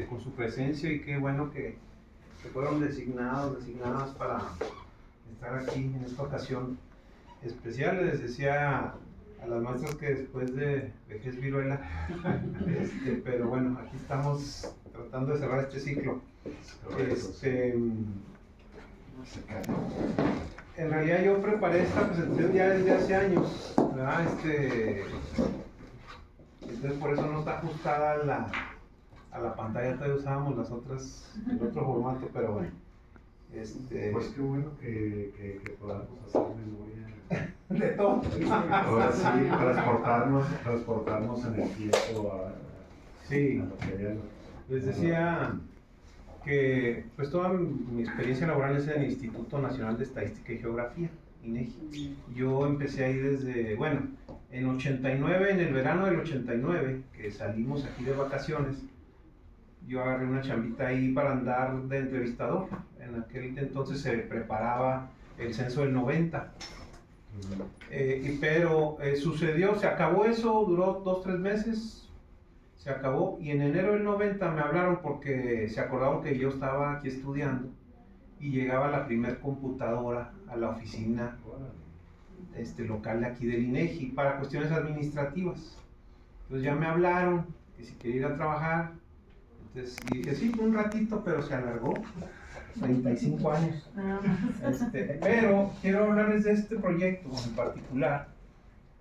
con su presencia, y qué bueno que fueron designadas para estar aquí en esta ocasión especial. Les decía a las maestras que después de vejez viruela, pero bueno, aquí estamos tratando de cerrar este ciclo. En realidad yo preparé esta presentación ya desde hace años, ¿verdad? Entonces por eso no está ajustada a la pantalla, todavía usábamos el otro formato, pero bueno. Pues qué bueno que podamos hacer memoria de todo. Ahora sí, transportarnos en el tiempo a lo que había. Les decía que pues toda mi experiencia laboral es en el Instituto Nacional de Estadística y Geografía, INEGI. Yo empecé ahí desde, bueno, en 89, en el verano del 89, que salimos aquí de vacaciones, yo agarré una chambita ahí para andar de entrevistador. En aquel entonces se preparaba el censo del 90. Pero sucedió, se acabó eso, duró 2-3 meses, se acabó, y en enero del 90 me hablaron porque se acordaron que yo estaba aquí estudiando y llegaba la primer computadora a la oficina local de aquí del INEGI para cuestiones administrativas. Entonces ya me hablaron que si quería ir a trabajar. Entonces, y dije, sí, un ratito, pero se alargó 35 años. Pero quiero hablarles de este proyecto en particular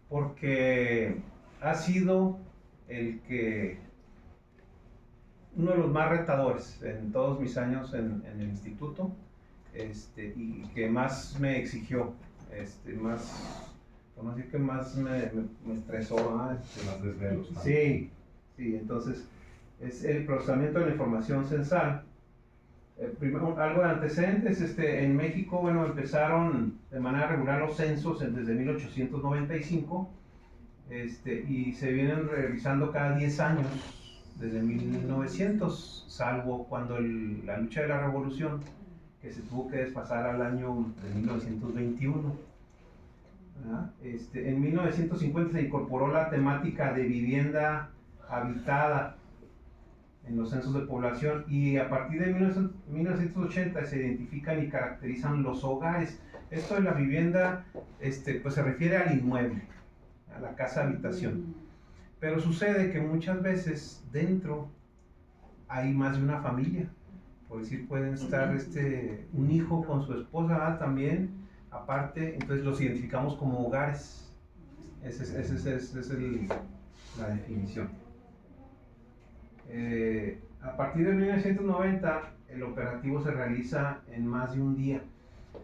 porque ha sido uno de los más retadores en todos mis años en el instituto, y que más me exigió, por no decir que más me estresó, más desvelos. Sí, entonces es el procesamiento de la información censal. Primero, algo de antecedentes, en México, bueno, empezaron de manera regular los censos desde 1895, y se vienen realizando cada 10 años, desde 1900, salvo cuando la lucha de la revolución, que se tuvo que desfasar al año de 1921. En 1950 se incorporó la temática de vivienda habitada en los censos de población, y a partir de 1980 se identifican y caracterizan los hogares. Esto de la vivienda pues se refiere al inmueble, a la casa habitación. Pero sucede que muchas veces dentro hay más de una familia. Por decir, pueden estar un hijo con su esposa también, aparte, entonces los identificamos como hogares. Esa es la definición. A partir de 1990 el operativo se realiza en más de un día.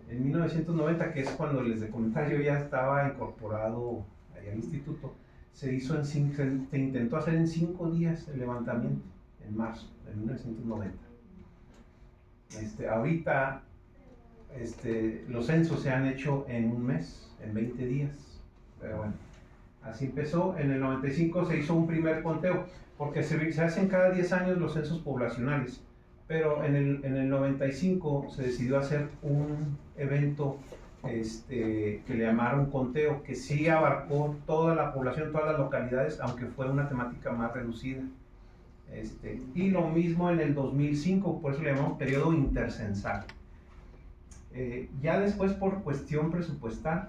En 1990, que es cuando les de comentar yo ya estaba incorporado allá al instituto, se intentó hacer en 5 días el levantamiento, en marzo de 1990. Ahorita los censos se han hecho en un mes, en 20 días, pero bueno, así empezó. En el 95 se hizo un primer conteo, porque se hacen cada 10 años los censos poblacionales, pero en el 95 se decidió hacer un evento que le llamaron conteo, que sí abarcó toda la población, todas las localidades, aunque fue una temática más reducida. Y lo mismo en el 2005, por eso le llamamos periodo intercensal. Ya después, por cuestión presupuestal,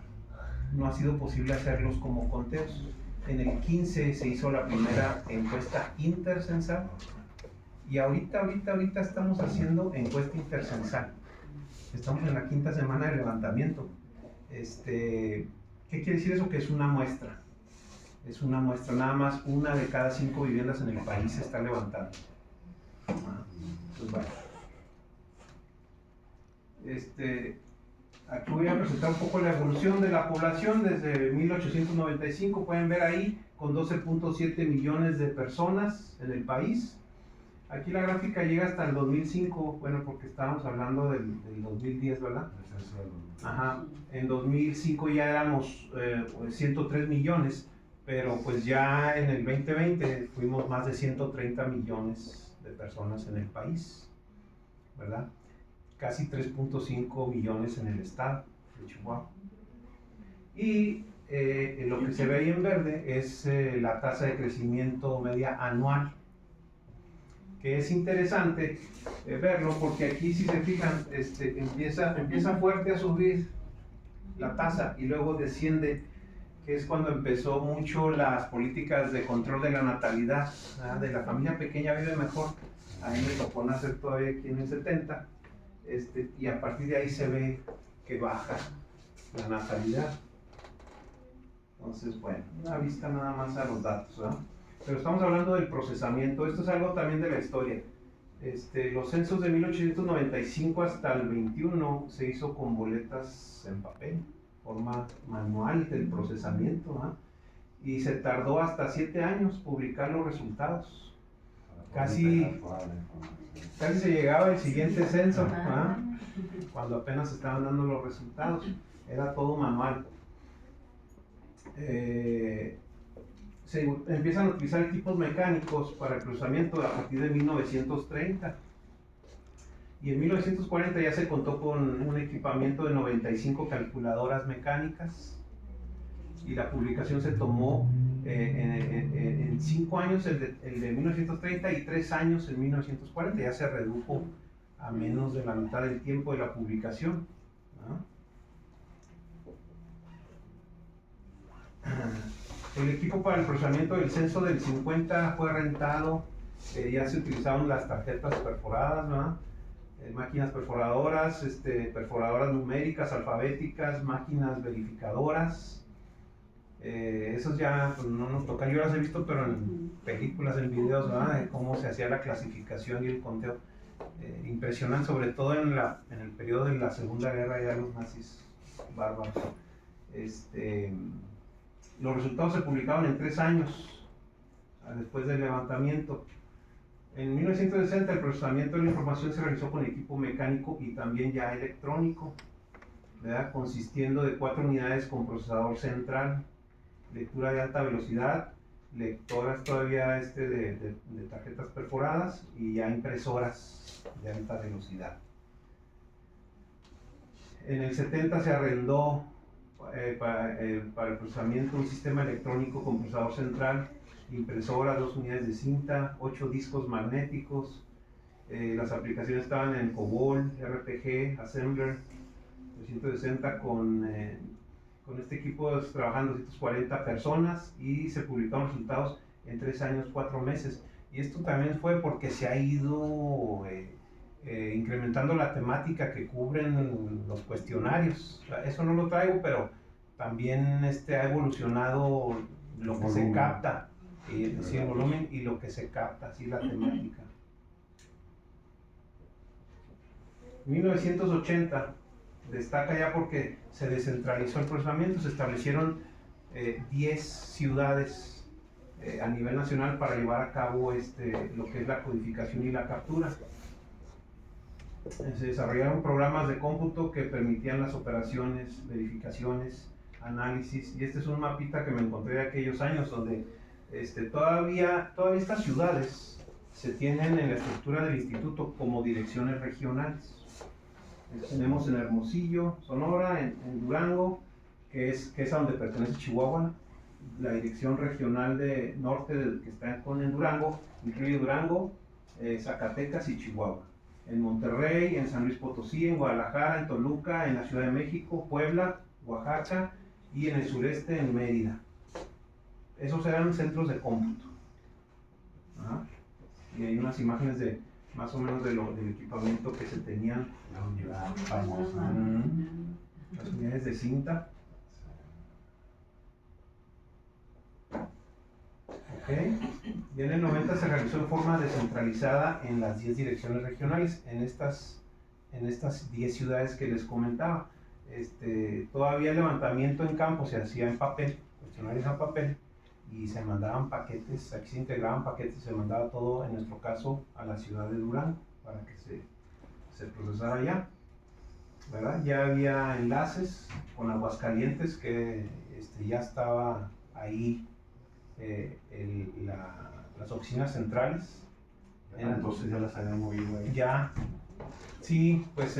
no ha sido posible hacerlos como conteos. En el 15 se hizo la primera encuesta intercensal, y ahorita estamos haciendo encuesta intercensal. Estamos en la 5ª semana de levantamiento. ¿Qué quiere decir eso? Que es una muestra. Es una muestra, nada más una de cada 5 viviendas en el país se está levantando. Pues bueno. Aquí voy a presentar un poco la evolución de la población desde 1895, pueden ver ahí, con 12.7 millones de personas en el país. Aquí la gráfica llega hasta el 2005, bueno, porque estábamos hablando del 2010, ¿verdad? Ajá, en 2005 ya éramos 103 millones, pero pues ya en el 2020 fuimos más de 130 millones de personas en el país, ¿verdad? Casi 3.5 millones en el estado de Chihuahua. Y lo que se ve ahí en verde es la tasa de crecimiento media anual, que es interesante verlo, porque aquí si se fijan, empieza fuerte a subir la tasa y luego desciende, que es cuando empezó mucho las políticas de control de la natalidad, ¿verdad? De la familia pequeña vive mejor. A mí me tocó nacer todavía aquí en el 70, y a partir de ahí se ve que baja la natalidad. Entonces, bueno, una vista nada más a los datos, ¿verdad? Pero estamos hablando del procesamiento. Esto es algo también de la historia. Los censos de 1895 hasta el 21 se hizo con boletas en papel, forma manual del procesamiento, ¿verdad? Y se tardó hasta 7 años publicar los resultados. Casi se llegaba el siguiente censo, ¿verdad? Cuando apenas estaban dando los resultados. Era todo manual. Se empiezan a utilizar equipos mecánicos para el procesamiento a partir de 1930. Y en 1940 ya se contó con un equipamiento de 95 calculadoras mecánicas. Y la publicación se tomó en 5 años, el de 1930, y 3 años en 1940. Ya se redujo a menos de la mitad del tiempo de la publicación, ¿no? El equipo para el procesamiento del censo del 50 fue rentado, ya se utilizaban las tarjetas perforadas, ¿no? Máquinas perforadoras, perforadoras numéricas, alfabéticas, máquinas verificadoras. Esos ya pues, no nos tocan, yo las he visto, pero en películas, en videos, ¿verdad? De cómo se hacía la clasificación y el conteo. Impresionante, sobre todo en el periodo de la Segunda Guerra, ya los nazis bárbaros. Los resultados se publicaban en 3 años después del levantamiento. En 1960 el procesamiento de la información se realizó con equipo mecánico y también ya electrónico, ¿verdad? Consistiendo de 4 unidades con procesador central, lectura de alta velocidad, lectoras todavía de tarjetas perforadas y ya impresoras de alta velocidad. En el 70 se arrendó para el procesamiento un sistema electrónico con procesador central, impresora, 2 unidades de cinta, 8 discos magnéticos. Las aplicaciones estaban en COBOL, RPG, Assembler, 360 con este equipo trabajando 240 personas y se publicaron resultados en 3 años, 4 meses. Y esto también fue porque se ha ido incrementando la temática que cubren los cuestionarios. Eso no lo traigo, pero también ha evolucionado lo que se capta, el volumen y lo que se capta, así la temática. 1980 destaca ya porque se descentralizó el procesamiento, se establecieron 10 ciudades a nivel nacional para llevar a cabo lo que es la codificación y la captura. Se desarrollaron programas de cómputo que permitían las operaciones, verificaciones, análisis, y este es un mapita que me encontré de aquellos años donde todavía estas ciudades se tienen en la estructura del instituto como direcciones regionales. Tenemos en Hermosillo, Sonora, en Durango, que es a donde pertenece Chihuahua. La dirección regional de norte que está en Durango incluye Durango, Zacatecas y Chihuahua. En Monterrey, en San Luis Potosí, en Guadalajara, en Toluca, en la Ciudad de México, Puebla, Oaxaca y en el sureste en Mérida. Esos eran centros de cómputo. Y hay unas imágenes de más o menos del equipamiento que se tenían. La unidad famosa. Las unidades de cinta. Okay. Y en el 90 se realizó de forma descentralizada en las 10 direcciones regionales, en estas 10 ciudades que les comentaba. Todavía el levantamiento en campo se hacía en papel, cuestionarios en papel, y se mandaban paquetes, aquí se integraban paquetes, se mandaba todo, en nuestro caso, a la ciudad de Durango, para que se procesara allá, ¿verdad? Ya había enlaces con Aguascalientes, que ya estaba ahí las oficinas centrales. Entonces ya las habían movido ahí. Ya, sí, pues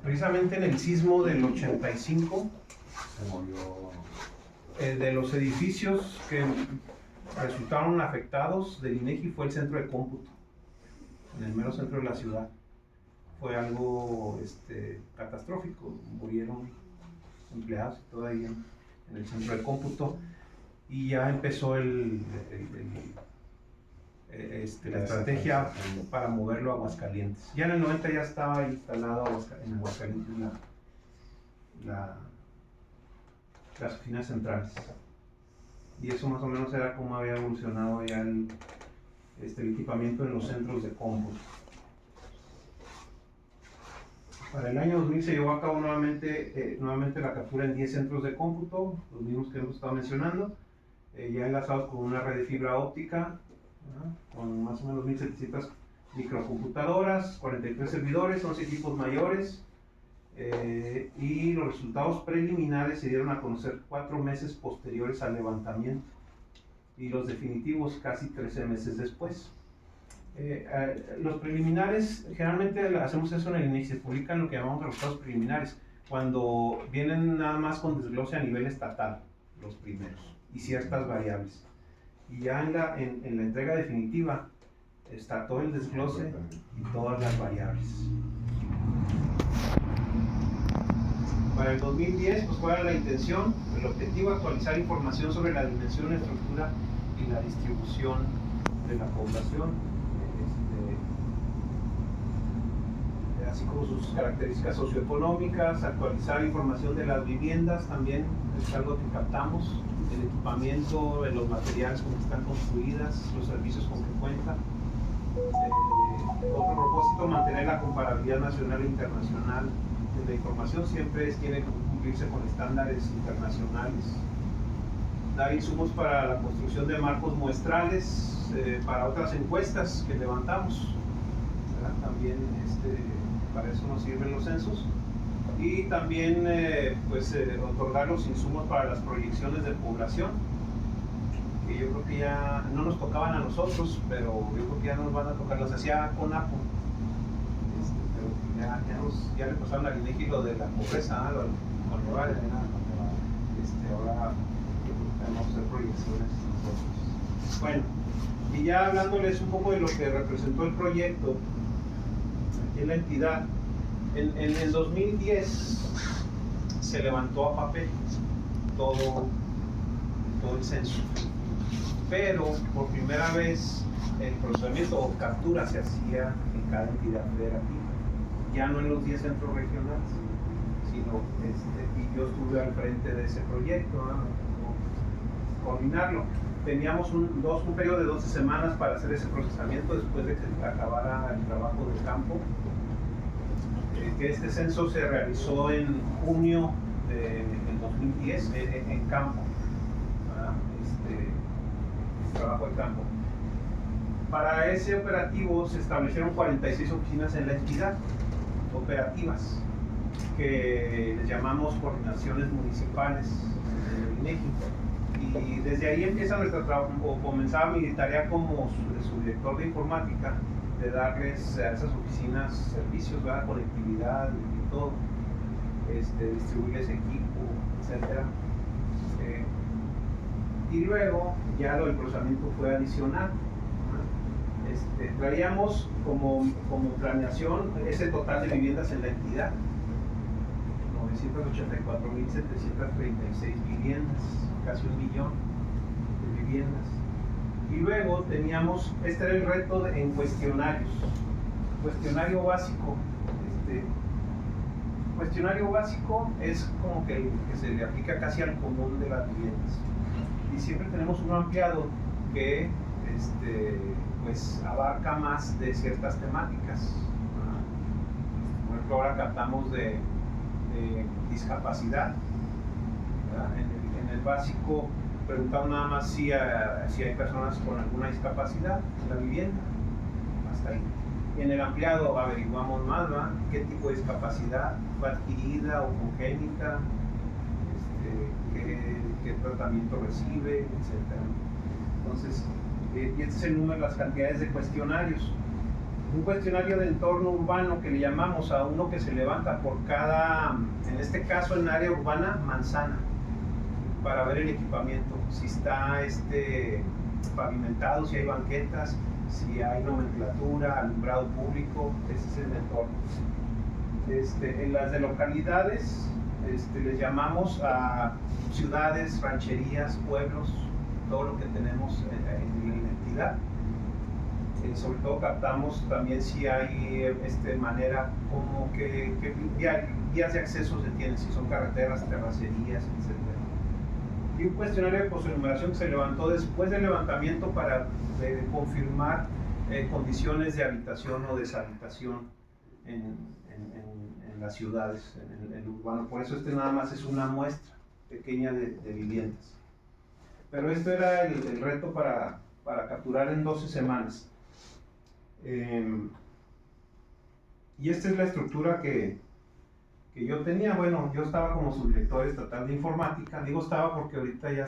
precisamente en el sismo del 85 Se movió. De los edificios que resultaron afectados del INEGI fue el centro de cómputo. en el mero centro de la ciudad. Fue algo catastrófico, murieron empleados y todo ahí en el centro de cómputo, y ya empezó la estrategia para moverlo a Aguascalientes. Ya en el 90 ya estaba instalado en Aguascalientes las oficinas centrales, y eso más o menos era como había evolucionado ya el equipamiento en los centros de cómputo. Para el año 2000 se llevó a cabo nuevamente la captura en 10 centros de cómputo, los mismos que hemos estado mencionando, ya enlazados con una red de fibra óptica, con más o menos 1700 microcomputadoras, 43 servidores, 11 equipos mayores, y los resultados preliminares se dieron a conocer 4 meses posteriores al levantamiento, y los definitivos casi 13 meses después. Los preliminares, generalmente hacemos eso en el inicio, se publican lo que llamamos resultados preliminares, cuando vienen nada más con desglose a nivel estatal, los primeros, y ciertas variables. Y ya en la entrega definitiva está todo el desglose y todas las variables. Para el 2010, pues ¿cuál era la intención? El objetivo: actualizar información sobre la dimensión, la estructura y la distribución de la población, así como sus características socioeconómicas, actualizar información de las viviendas, también es algo que captamos, el equipamiento, los materiales con que están construidas, los servicios con que cuentan. Otro propósito: mantener la comparabilidad nacional e internacional de la información, siempre tiene que cumplirse con estándares internacionales. Dar insumos para la construcción de marcos muestrales para otras encuestas que levantamos, ¿verdad? También para eso nos sirven los censos. Y también otorgar los insumos para las proyecciones de población, que yo creo que ya no nos tocaban a nosotros, pero yo creo que ya nos van a tocar. Las hacía CONAPO, pero ya le pasaron al INEGI lo de la pobreza, lo rural, ahora vamos a hacer proyecciones nosotros. Bueno, y ya hablándoles un poco de lo que representó el proyecto aquí en la entidad. En el 2010 se levantó a papel todo el censo, pero por primera vez el procesamiento o captura se hacía en cada entidad federativa, ya no en los 10 centros regionales, sino y yo estuve al frente de ese proyecto, coordinarlo. Teníamos un periodo de 12 semanas para hacer ese procesamiento después de que acabara el trabajo del campo. Este censo se realizó en junio del 2010 en campo, el trabajo de campo. Para ese operativo se establecieron 46 oficinas en la entidad, operativas, que les llamamos coordinaciones municipales del INEGI. Y desde ahí empieza nuestra trabajo, o comenzaba mi tarea como subdirector de informática, de darles a esas oficinas servicios, ¿verdad? Conectividad y todo, distribuirles equipo, etc. Y luego ya el procesamiento fue adicional. Traíamos como planeación ese total de viviendas en la entidad, 984.736 viviendas, casi 1 millón de viviendas. Y luego teníamos, este era el reto en cuestionarios. Cuestionario básico. Cuestionario básico es como que se le aplica casi al común de las viviendas. Y siempre tenemos uno ampliado que pues abarca más de ciertas temáticas. Por ejemplo, ahora captamos de discapacidad. En el básico preguntamos nada más si hay personas con alguna discapacidad en la vivienda, hasta ahí. Y en el ampliado averiguamos más, ¿verdad? Qué tipo de discapacidad fue adquirida o congénita, qué tratamiento recibe, etc. Entonces, y este es el número, las cantidades de cuestionarios. Un cuestionario de entorno urbano que le llamamos a uno que se levanta por cada, en este caso en área urbana, manzana, para ver el equipamiento, si está pavimentado, si hay banquetas, si hay nomenclatura, alumbrado público, ese es el entorno. En las de localidades, les llamamos a ciudades, rancherías, pueblos, todo lo que tenemos en la entidad. Sobre todo captamos también si hay manera como que vías de acceso se tienen, si son carreteras, terracerías, etc. Y un cuestionario de posenumeración que se levantó después del levantamiento para confirmar condiciones de habitación o deshabitación en las ciudades, en el urbano. Por eso nada más es una muestra pequeña de viviendas. Pero esto era el reto para capturar en 12 semanas. Y esta es la estructura que yo tenía. Bueno, yo estaba como subdirector estatal de informática. Digo estaba porque ahorita ya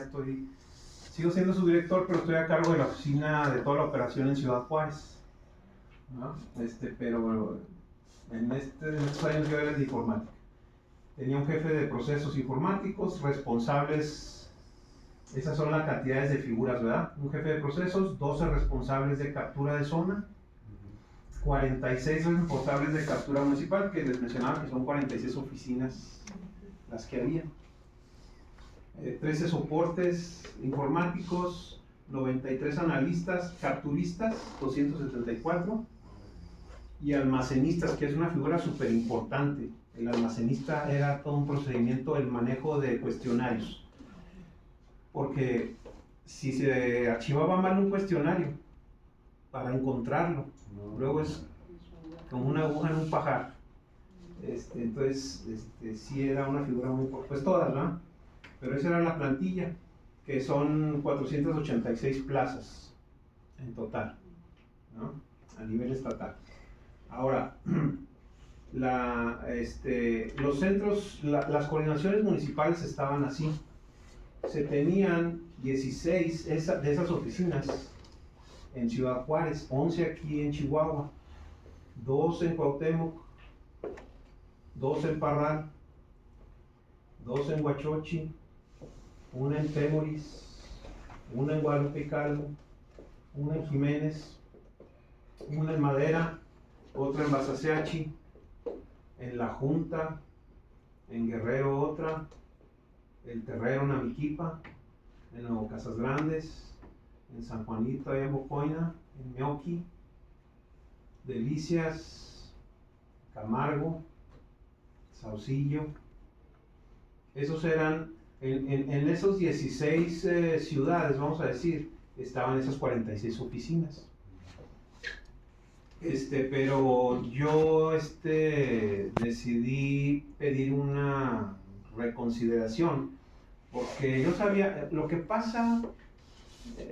sigo siendo subdirector, pero estoy a cargo de la oficina de toda la operación en Ciudad Juárez, ¿no? Pero bueno, en estos años yo era de informática. Tenía un jefe de procesos informáticos, responsables, esas son las cantidades de figuras, ¿verdad? Un jefe de procesos, 12 responsables de captura de zona, 46 responsables de captura municipal, que les mencionaba que son 46 oficinas las que había, 13 soportes informáticos, 93 analistas, capturistas, 274, y almacenistas, que es una figura súper importante. El almacenista era todo un procedimiento, el manejo de cuestionarios, porque si se archivaba mal un cuestionario, para encontrarlo, luego es como una aguja en un pajar. Entonces, sí era una figura muy importante, pues todas, ¿no? Pero esa era la plantilla, que son 486 plazas en total, ¿no? A nivel estatal. Ahora, los centros, las coordinaciones municipales estaban así. Se tenían 16 de esas oficinas en Ciudad Juárez, 11 aquí en Chihuahua, 2 en Cuauhtémoc, 2 en Parral, 2 en Huachochi, 1 en Temoris, 1 en Guadalupe y Calvo, 1 en Jiménez, 1 en Madera, otra en Basaseachi, en La Junta, en Guerrero otra, El Terrero en Amiquipa, en Nuevo Casas Grandes, en San Juanito, allá en Bocoina, en Meoqui, Delicias, Camargo, Saucillo. Esos eran, en esos 16 ciudades, vamos a decir, estaban esas 46 oficinas. Pero yo decidí pedir una reconsideración, porque yo sabía, lo que pasa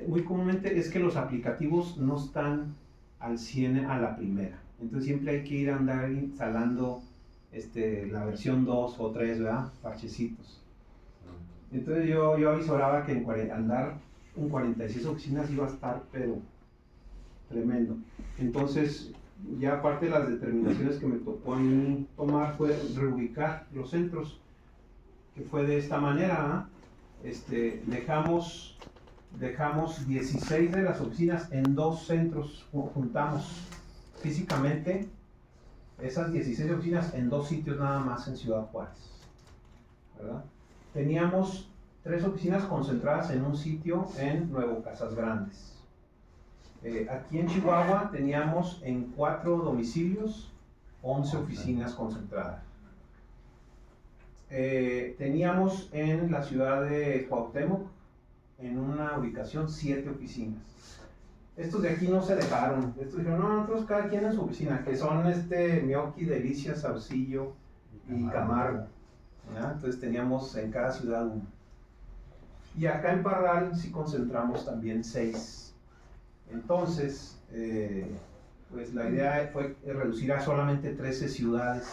muy comúnmente es que los aplicativos no están al 100 a la primera, entonces siempre hay que ir a andar instalando la versión 2 o 3, ¿verdad? Parchecitos. Entonces yo avisoraba que andar en 46 oficinas iba a estar, pero tremendo. Entonces, ya aparte de las determinaciones que me tocó a mí tomar, fue reubicar los centros, que fue de esta manera, dejamos 16 de las oficinas en 2 centros, juntamos físicamente esas 16 oficinas en 2 sitios nada más en Ciudad Juárez, ¿verdad? Teníamos 3 oficinas concentradas en un sitio en Nuevo Casas Grandes. Aquí en Chihuahua teníamos en 4 domicilios 11 oficinas concentradas. Teníamos en la ciudad de Cuauhtémoc, en una ubicación, 7 oficinas. Estos de aquí no se dejaron. Estos dijeron, no, nosotros cada quien en su oficina, que son Meoqui, Delicias, Saucillo y Camargo, ¿verdad? Entonces teníamos en cada ciudad uno. Y acá en Parral sí concentramos también 6. Entonces, pues la idea fue reducir a solamente 13 ciudades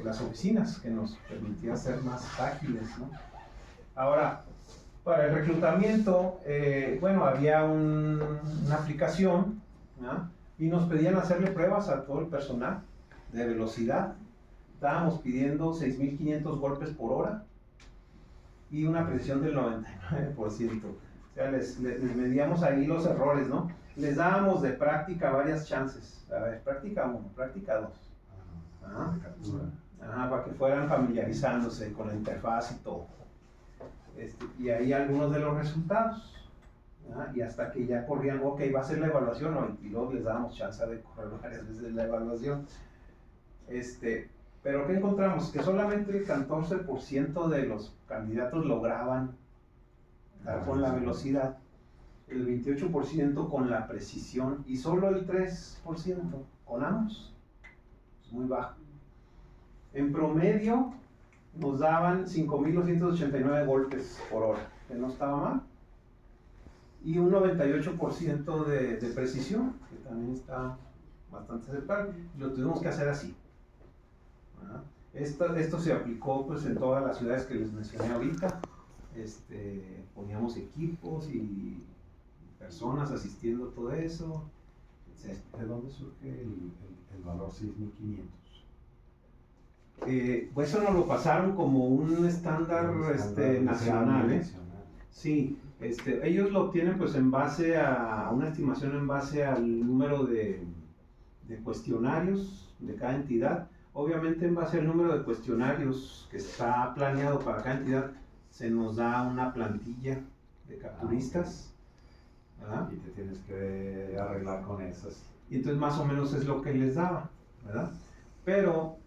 las oficinas, que nos permitía ser más ágiles, ¿no? Ahora, para el reclutamiento, bueno, había una aplicación, ¿no? Y nos pedían hacerle pruebas a todo el personal de velocidad. Estábamos pidiendo 6.500 golpes por hora y una precisión del 99%. O sea, les medíamos ahí los errores, ¿no? les dábamos de práctica varias chances. A ver, práctica 1, práctica 2. Ajá. De captura. Ajá, para que fueran familiarizándose con la interfaz y todo. Y ahí algunos de los resultados. Y hasta que ya corrían, ok, va a ser la evaluación, y luego les dábamos chance de correr varias veces la evaluación. Pero ¿qué encontramos? Que solamente el 14% de los candidatos lograban dar con la velocidad, el 28% con la precisión y solo el 3% con ambos. Es muy bajo. En promedio nos daban 5.289 golpes por hora, que no estaba mal, y un 98% de precisión, que también está bastante aceptable. Lo tuvimos que hacer así. Esto se aplicó pues en todas las ciudades que les mencioné ahorita. Poníamos equipos y personas asistiendo a todo eso, etc. ¿De dónde surge el valor 6500? Pues eso nos lo pasaron como un estándar nacional, ¿eh? Sí, ellos lo obtienen pues en base a una estimación en base al número de cuestionarios de cada entidad. Obviamente en base al número de cuestionarios que está planeado para cada entidad se nos da una plantilla de capturistas, ¿verdad? Y te tienes que arreglar con esas. Y entonces más o menos es lo que les daba, ¿verdad? Pero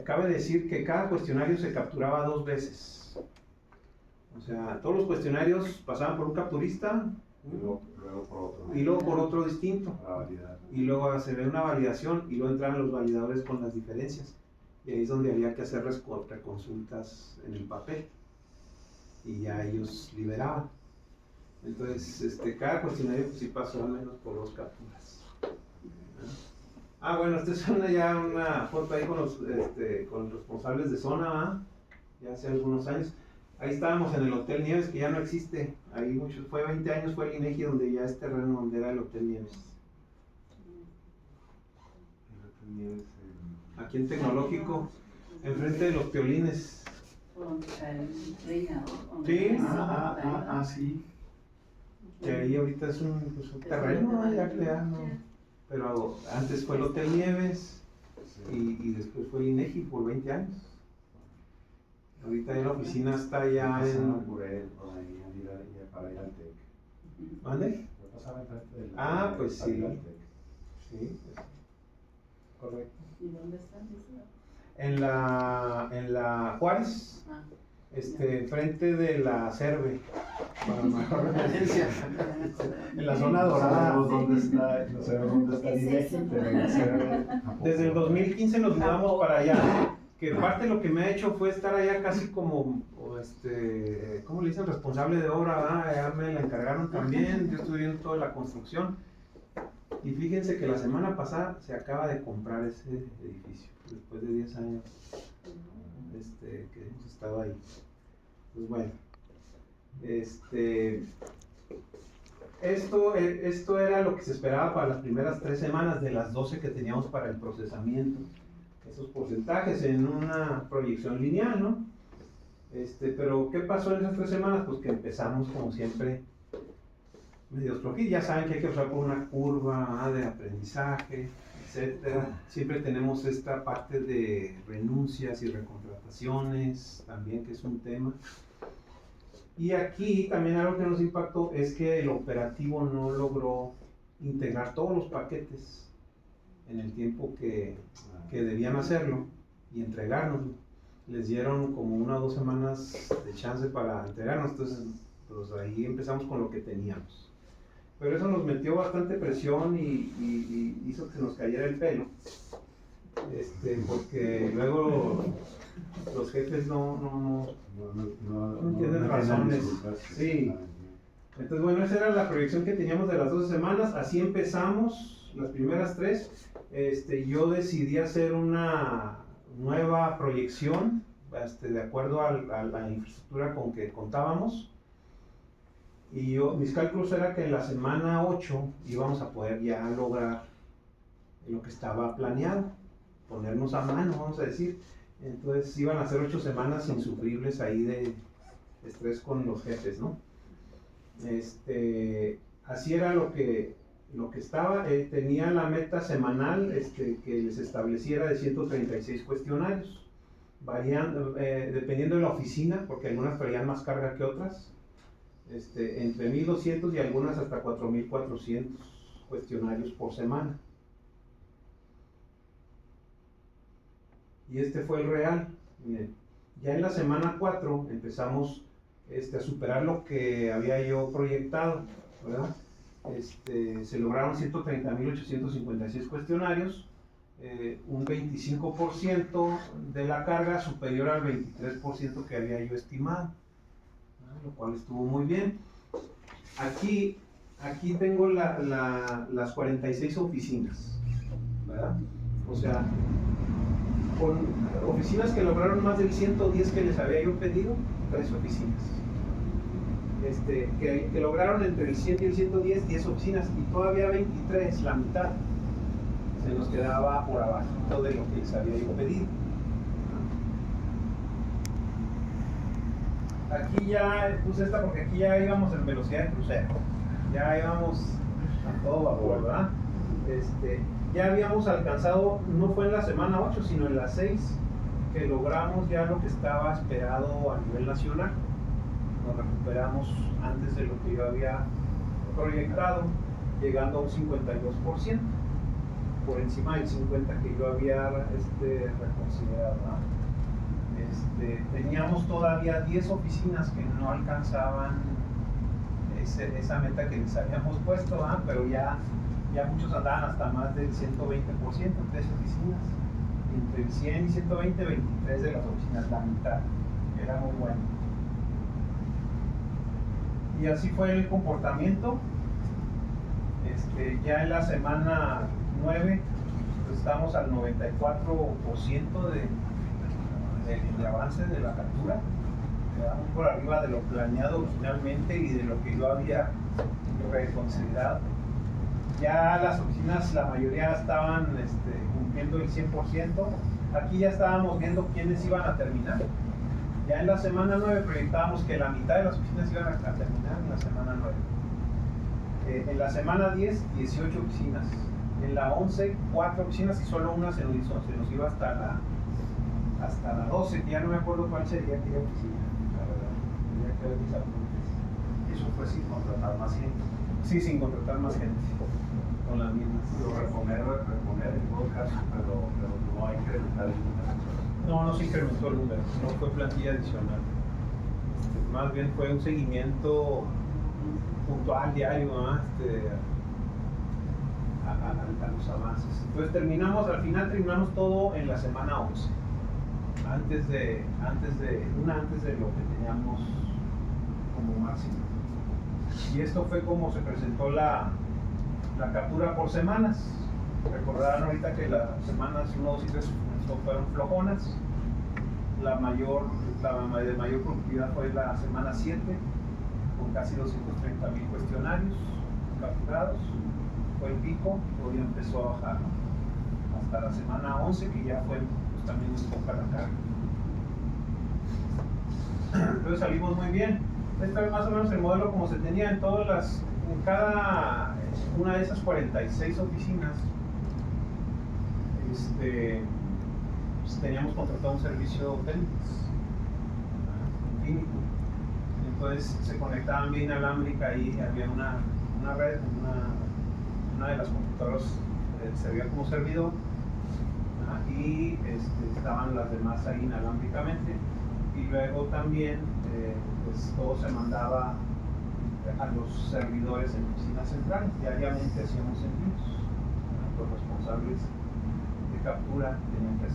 cabe decir que cada cuestionario se capturaba 2 veces. O sea, todos los cuestionarios pasaban por un capturista Y luego por otro. y luego por otro distinto. Para validar. Y luego se ve una validación y luego entraban los validadores con las diferencias. Y ahí es donde había que hacer reconsultas en el papel. Y ya ellos liberaban. Entonces, cada cuestionario pues sí pasó al menos por 2 capturas. Bueno, esta es una foto ahí con los responsables de zona, ¿verdad? Ya hace algunos años. Ahí estábamos en el Hotel Nieves, que ya no existe. Ahí fue 20 años, fue el INEGI donde ya es terreno donde era el Hotel Nieves. El Hotel Nieves, aquí en Tecnológico, enfrente de los Piolines. Sí. Sí. Que ahí ahorita es un terreno ya creado. Pero antes fue el Hotel Nieves y después fue el INEGI por 20 años. Ahorita ya la oficina está ya en... Por ahí, para ir al TEC. ¿Dónde? Yo pasaba enfrente del Pues para ir sí. al TEC. Sí, correcto. ¿Y dónde están? En la Juárez, frente de la Cerve, para mejor referencia, en la zona dorada. No sabemos dónde está el INEGI, pero en Cerve. Desde el 2015 nos mudamos para allá, que parte de lo que me ha hecho fue estar allá casi como, ¿cómo le dicen? Responsable de obra, ¿verdad? Ya me la encargaron también, yo estuve viendo toda la construcción. Y fíjense que la semana pasada se acaba de comprar ese edificio, después de 10 años que hemos estado ahí. Pues bueno, esto era lo que se esperaba para las primeras 3 semanas de las 12 que teníamos para el procesamiento. Esos porcentajes en una proyección lineal, ¿no? Pero ¿qué pasó en esas 3 semanas? Pues que empezamos como siempre medios flojillos. Ya saben que hay que usar por una curva de aprendizaje, etcétera. Siempre tenemos esta parte de renuncias y recontrataciones, también que es un tema. Y aquí también algo que nos impactó es que el operativo no logró integrar todos los paquetes en el tiempo que debían hacerlo y entregárnoslo. Les dieron como 1 o 2 semanas de chance para entregarnos, entonces pues ahí empezamos con lo que teníamos. Pero eso nos metió bastante presión y hizo que se nos cayera el pelo, porque luego los jefes no entienden razones. Sí. Entonces bueno, esa era la proyección que teníamos de las 12 semanas, así empezamos las primeras 3. Yo decidí hacer una nueva proyección, de acuerdo a la infraestructura con que contábamos. Y mis cálculos era que en la semana 8 íbamos a poder ya lograr lo que estaba planeado, ponernos a mano, vamos a decir. Entonces iban a ser 8 semanas insufribles ahí de estrés con los jefes, ¿no? Así era lo que lo que estaba, tenía la meta semanal que les estableciera de 136 cuestionarios, variando, dependiendo de la oficina, porque algunas traían más carga que otras, entre 1200 y algunas hasta 4400 cuestionarios por semana. Y este fue el real. Miren, ya en la semana 4 empezamos a superar lo que había yo proyectado, ¿verdad? Se lograron 130.856 cuestionarios, un 25% de la carga superior al 23% que había yo estimado, ¿no? Lo cual estuvo muy bien. Aquí tengo las 46 oficinas, ¿verdad? O sea, con oficinas que lograron más del 110 que les había yo pedido, 3 oficinas. Que lograron entre el 100 y el 110, 10 oficinas, y todavía 23, la mitad, se nos quedaba por abajo de lo que les había yo pedido. Aquí ya puse esta porque aquí ya íbamos en velocidad de crucero, ya íbamos a todo vapor, ¿verdad? Ya habíamos alcanzado, no fue en la semana 8, sino en la 6, que logramos ya lo que estaba esperado a nivel nacional. Nos recuperamos antes de lo que yo había proyectado, llegando a un 52%, por encima del 50% que yo había reconsiderado, ¿no? Teníamos todavía 10 oficinas que no alcanzaban esa meta que les habíamos puesto, ¿no? Pero ya muchos andaban hasta más del 120%, 3 oficinas. Entre el 100 y 120, 23 de las oficinas, la mitad. Era muy bueno. Y así fue el comportamiento. Ya en la semana 9 pues estamos al 94% de avance de la captura, muy por arriba de lo planeado originalmente y de lo que yo había reconsiderado. Ya las oficinas, la mayoría estaban cumpliendo el 100%. Aquí ya estábamos viendo quiénes iban a terminar. Ya en la semana 9 proyectábamos que la mitad de las oficinas iban a terminar en la semana 9. En la semana 10, 18 oficinas. En la 11, 4 oficinas y solo una se nos iba hasta la 12, que ya no me acuerdo cuál sería aquella oficina, la verdad. Tendría que ver mis apuntes. Eso fue sin contratar más gente. Sí, sin contratar más gente, con las mismas. Lo reponer en todo caso, pero no hay que incrementar el número. No se incrementó el número, no fue plantilla adicional. Más bien fue un seguimiento puntual, diario, ¿no? A los avances. Entonces al final terminamos todo en la semana 11. Antes de lo que teníamos como máximo. Y esto fue como se presentó la captura por semanas. Recordarán ahorita que las semanas 1, 2 y 3 fueron flojonas. La de mayor productividad fue la semana 7, con casi 230.000 cuestionarios capturados. Fue el pico, luego ya empezó a bajar hasta la semana 11, que ya fue también un poco la carga. Entonces salimos muy bien. Este es más o menos el modelo como se tenía en cada una de esas 46 oficinas. Pues teníamos contratado un servicio técnico. Entonces se conectaban bien inalámbrica ahí, había una red, una de las computadoras servía como servidor. Y estaban las demás ahí inalámbricamente, y luego también pues todo se mandaba a los servidores en oficina central. Diariamente hacíamos envíos, los responsables de captura tenían que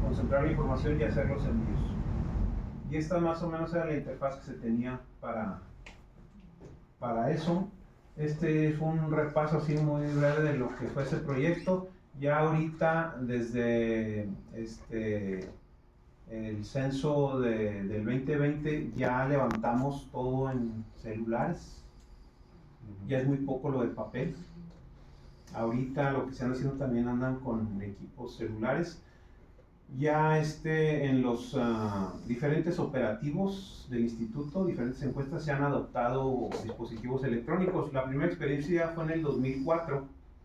concentrar la información y hacer los envíos. Y esta más o menos era la interfaz que se tenía para eso. Fue un repaso así muy breve de lo que fue ese proyecto. Ya ahorita, desde el censo del 2020, ya levantamos todo en celulares. Ya es muy poco lo de papel. Ahorita lo que se han haciendo también andan con equipos celulares. Ya en los diferentes operativos del instituto, diferentes encuestas, se han adoptado dispositivos electrónicos. La primera experiencia fue en el 2004,